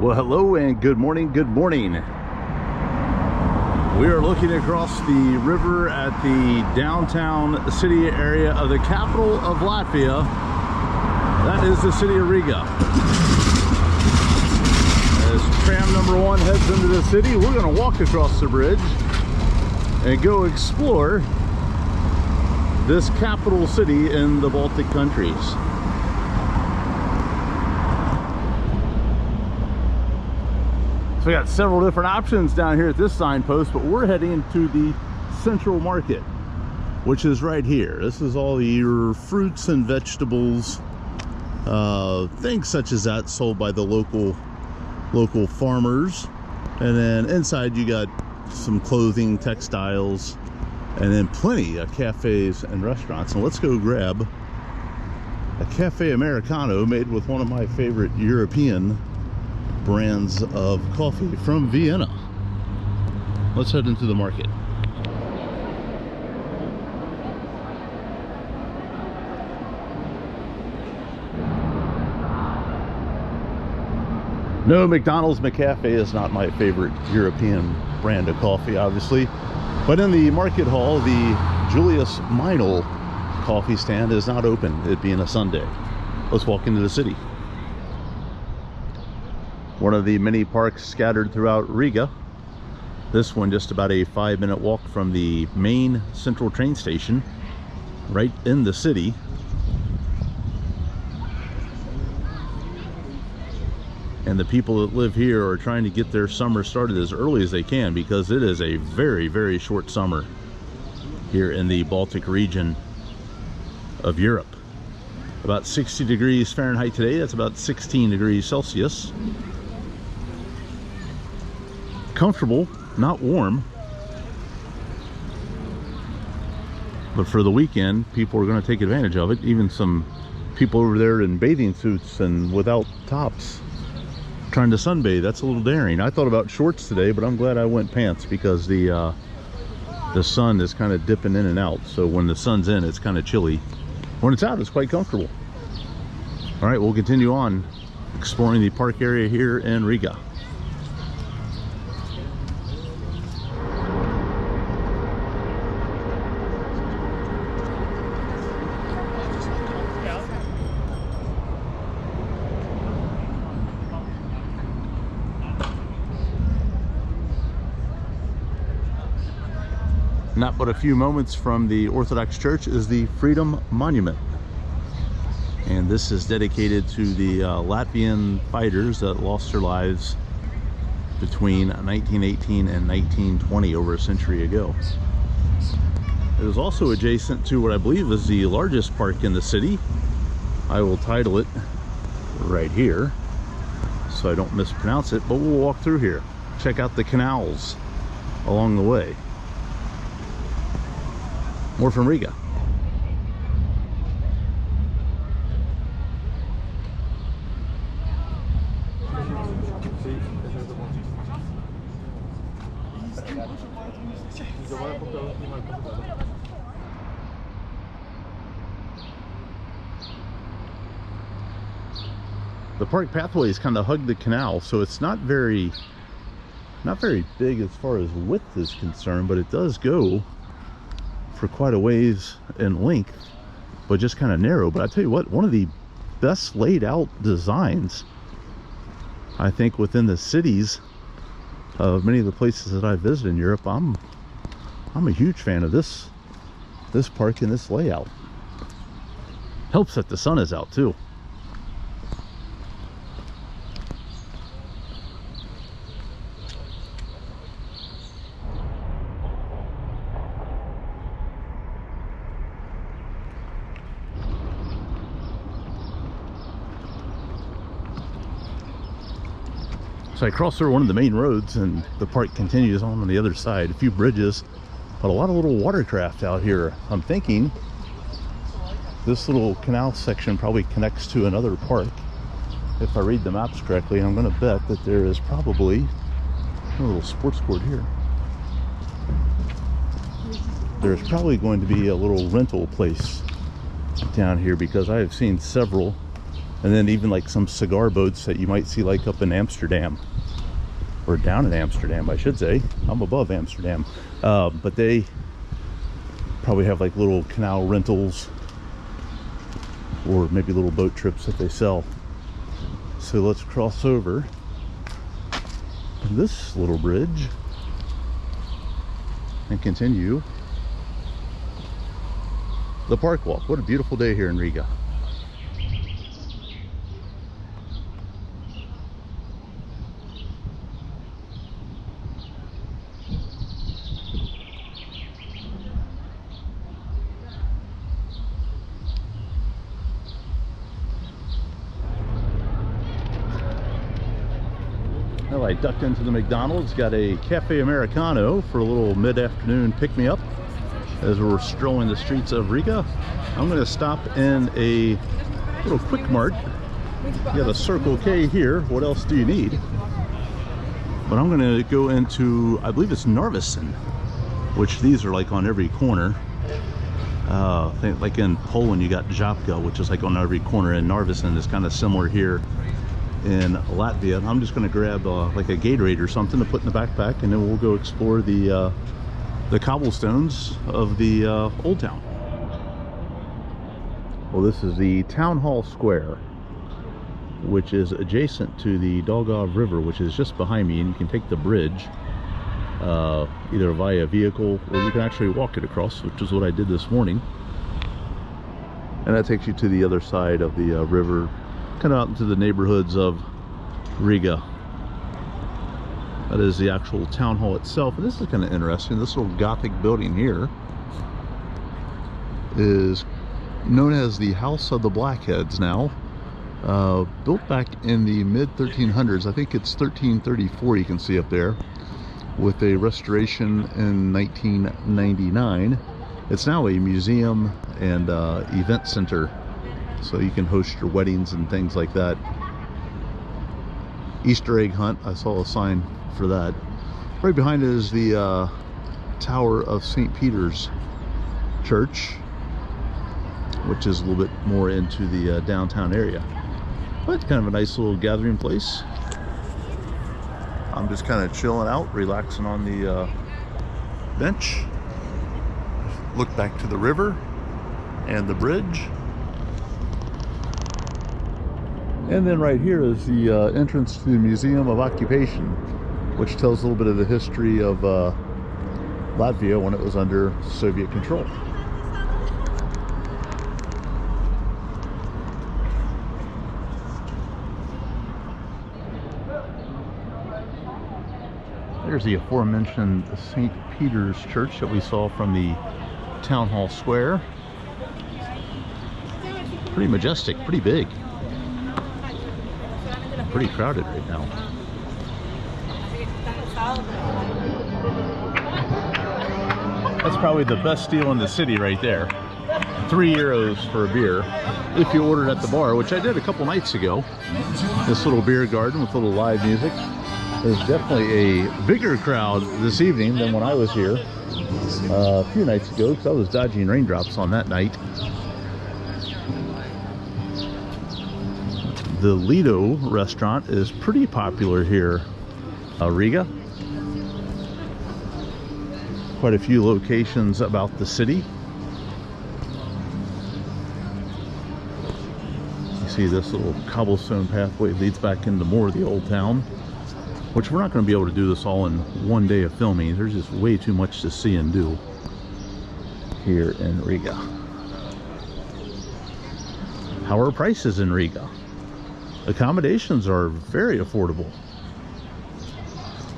Well, hello and good morning. Good morning. We are looking across the river at the downtown city area of the capital of Latvia. That is the city of Riga. As tram number 1 heads into the city, we're going to walk across the bridge and go explore this capital city in the Baltic countries. So we got several different options down here at this signpost, but we're heading to the central market, which is right here. This is all your fruits and vegetables, things such as that sold by the local farmers. And then inside you got some clothing, textiles, and then plenty of cafes and restaurants. And let's go grab a cafe Americano made with one of my favorite European brands of coffee from Vienna. Let's head into the market. No, McDonald's McCafe is not my favorite European brand of coffee, obviously. But in the market hall, the Julius Meinl coffee stand is not open, it being a Sunday. Let's walk into the city. One of the many parks scattered throughout Riga. This one just about a 5-minute walk from the main central train station, right in the city. And the people that live here are trying to get their summer started as early as they can, because it is a very, very short summer here in the Baltic region of Europe. About 60 degrees Fahrenheit today. That's about 16 degrees Celsius. Comfortable, not warm. But for the weekend, people are going to take advantage of it. Even some people over there in bathing suits and without tops trying to sunbathe. That's a little daring. I thought about shorts today, but I'm glad I went pants, because the sun is kind of dipping in and out. So when the sun's in, it's kind of chilly. When it's out, it's quite comfortable. All right, we'll continue on exploring the park area here in Riga. Not but a few moments from the Orthodox Church is the Freedom Monument. And this is dedicated to the Latvian fighters that lost their lives between 1918 and 1920, over a century ago. It is also adjacent to what I believe is the largest park in the city. I will title it right here so I don't mispronounce it, but we'll walk through here. Check out the canals along the way. More from Riga. The park pathways kind of hug the canal, so it's not very big as far as width is concerned, but it does go for quite a ways in length, but just kind of narrow. But I tell you what, one of the best laid out designs, I think, within the cities of many of the places that I visit in Europe. I'm a huge fan of this park and this layout. Helps that the sun is out too. So I crossed through one of the main roads, and the park continues on the other side. A few bridges, but a lot of little watercraft out here. I'm thinking this little canal section probably connects to another park. If I read the maps correctly, I'm going to bet that there is probably a little sports court here. There's probably going to be a little rental place down here, because I have seen several And then even like some cigar boats that you might see like up in Amsterdam, or down in Amsterdam, I should say. I'm above Amsterdam. But they probably have like little canal rentals, or maybe little boat trips that they sell. So let's cross over this little bridge and continue the park walk. What a beautiful day here in Riga. Well, I ducked into the McDonald's, got a Cafe Americano for a little mid-afternoon pick-me-up as we're strolling the streets of Riga. I'm going to stop in a little Quick Mart. You got a Circle K here. What else do you need? But I'm going to go into, I believe it's Narvesen, which these are like on every corner. I think like in Poland you got Żabka, which is like on every corner, and Narvesen is kind of similar here in Latvia. I'm just going to grab like a Gatorade or something to put in the backpack, and then we'll go explore the cobblestones of the old town. Well, this is the Town Hall Square, which is adjacent to the Dolgov River, which is just behind me, and you can take the bridge either via vehicle, or you can actually walk it across, which is what I did this morning. And that takes you to the other side of the river, kind of out into the neighborhoods of Riga. That is the actual town hall itself. And this is kind of interesting. This little Gothic building here is known as the House of the Blackheads now. Built back in the mid 1300s. I think it's 1334 you can see up there, with a restoration in 1999. It's now a museum and event center, so you can host your weddings and things like that. Easter egg hunt, I saw a sign for that. Right behind it is the Tower of St. Peter's Church, which is a little bit more into the downtown area. But kind of a nice little gathering place. I'm just kind of chilling out, relaxing on the bench. Look back to the river and the bridge. And then right here is the entrance to the Museum of Occupation, which tells a little bit of the history of Latvia when it was under Soviet control. There's the aforementioned St. Peter's Church that we saw from the Town Hall Square. Pretty majestic, pretty big. Pretty crowded right now. That's probably the best deal in the city right there. €3 for a beer if you ordered at the bar, which I did a couple nights ago. This little beer garden with a little live music. There's definitely a bigger crowd this evening than when I was here a few nights ago, because I was dodging raindrops on that night. The Lido restaurant is pretty popular here, Riga. Quite a few locations about the city. You see this little cobblestone pathway leads back into more of the old town, which we're not going to be able to do this all in one day of filming. There's just way too much to see and do here in Riga. How are prices in Riga? Accommodations are very affordable.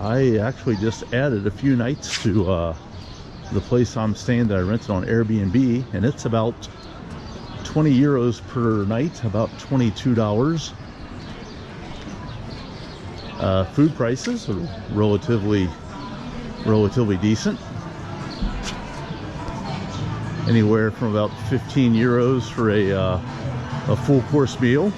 I actually just added a few nights to the place I'm staying that I rented on Airbnb, and it's about €20 per night, about $22. Food prices are relatively decent. Anywhere from about €15 for a full course meal.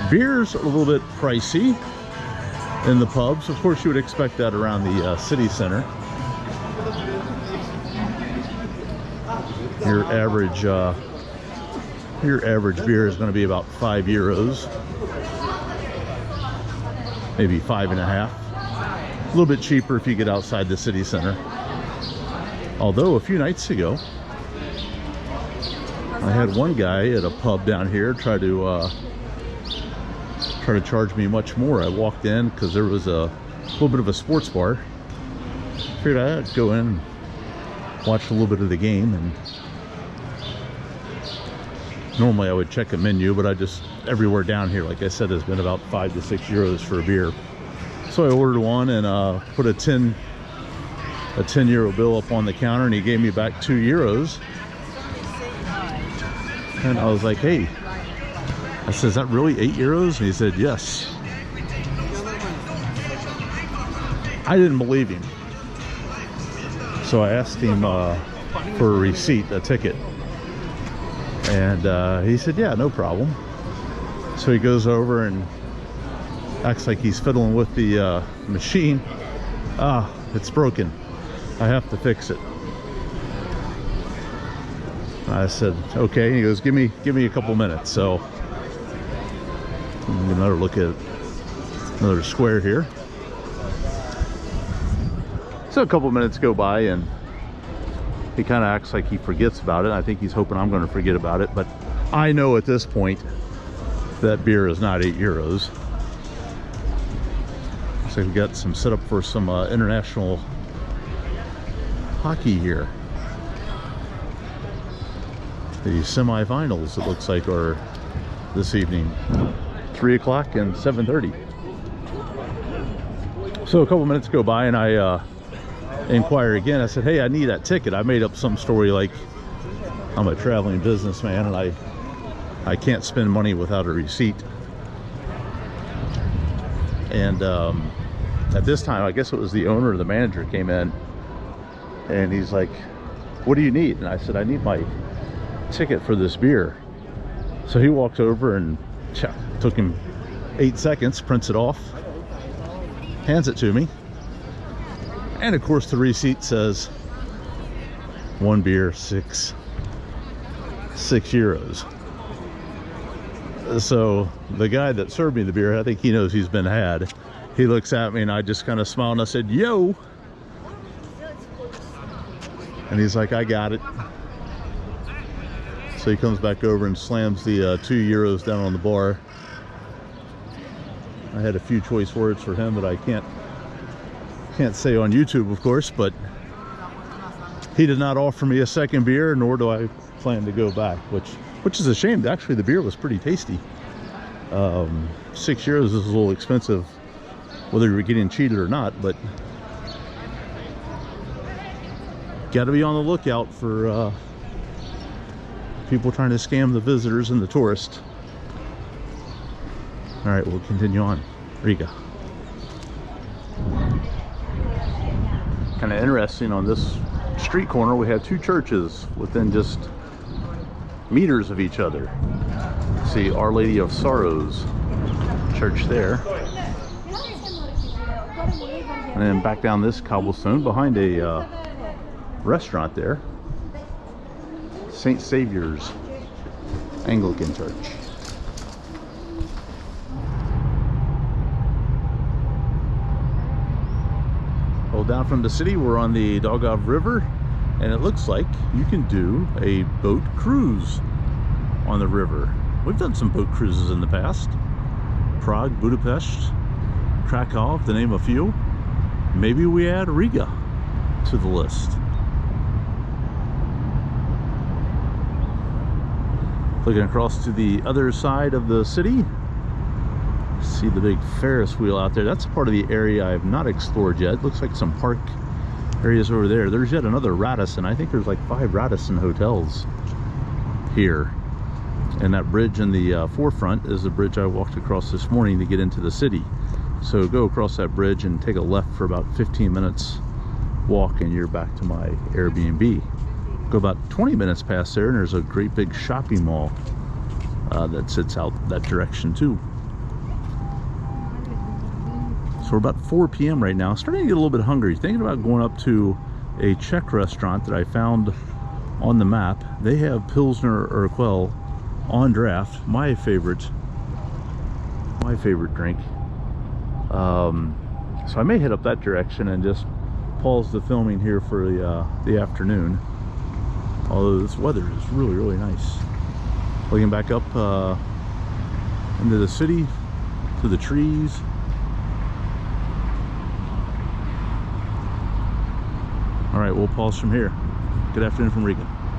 Beers are a little bit pricey in the pubs. Of course, you would expect that around the city center. Your average Your average beer is going to be about €5, maybe 5.5. A little bit cheaper if you get outside the city center. Although a few nights ago, I had one guy at a pub down here try to charge me much more. I walked in because there was a little bit of a sports bar. Figured I'd go in and watch a little bit of the game, and normally I would check a menu, but I just, everywhere down here, like I said, has been about €5 to €6 for a beer. So I ordered one and put a 10 euro bill up on the counter, and he gave me back €2. And I was like, hey, I said, is that really €8? And he said, yes. I didn't believe him. So I asked him for a receipt, a ticket. And he said, yeah, no problem. So he goes over and acts like he's fiddling with the machine. Ah, it's broken. I have to fix it. I said, okay. He goes, give me a couple minutes. So another look at another square here. So a couple minutes go by and he kind of acts like he forgets about it. I think he's hoping I'm going to forget about it, but I know at this point that beer is not €8. So we've got some set up for some international hockey here. The semifinals, it looks like, are this evening, 3 o'clock and 7:30. So a couple minutes go by and I inquire again. I said, hey, I need that ticket. I made up some story like I'm a traveling businessman and I can't spend money without a receipt. And at this time, I guess it was the owner or the manager came in, and he's like, what do you need? And I said, I need my ticket for this beer. So he walks over and took him 8 seconds, prints it off, hands it to me. And of course the receipt says one beer, €6. So the guy that served me the beer, I think he knows he's been had. He looks at me and I just kind of smiled and I said, yo. And he's like, I got it. So he comes back over and slams the €2 down on the bar. I had a few choice words for him that I can't say on YouTube, of course, but he did not offer me a second beer, nor do I plan to go back, which is a shame. Actually, the beer was pretty tasty. €6 is a little expensive, whether you're getting cheated or not, but got to be on the lookout for people trying to scam the visitors and the tourists. All right, we'll continue on. Riga. Kind of interesting, on this street corner we have two churches within just meters of each other. See Our Lady of Sorrows church there, and then back down this cobblestone behind a restaurant there, St. Saviour's Anglican Church. Well, down from the city, we're on the Daugava River, and it looks like you can do a boat cruise on the river. We've done some boat cruises in the past. Prague, Budapest, Krakow, to name a few. Maybe we add Riga to the list. Looking across to the other side of the city, see the big Ferris wheel out there. That's part of the area I have not explored yet. Looks like some park areas over there. There's yet another Radisson. I think there's like 5 Radisson hotels here. And that bridge in the forefront is the bridge I walked across this morning to get into the city. So go across that bridge and take a left for about 15 minutes walk, and you're back to my Airbnb. Go about 20 minutes past there, and there's a great big shopping mall that sits out that direction too. So we're about 4 p.m. right now, starting to get a little bit hungry. Thinking about going up to a Czech restaurant that I found on the map. They have Pilsner Urquell on draft. My favorite drink. So I may head up that direction and just pause the filming here for the afternoon. Although this weather is really, really nice. Looking back up into the city, to the trees. All right, we'll pause from here. Good afternoon from Riga.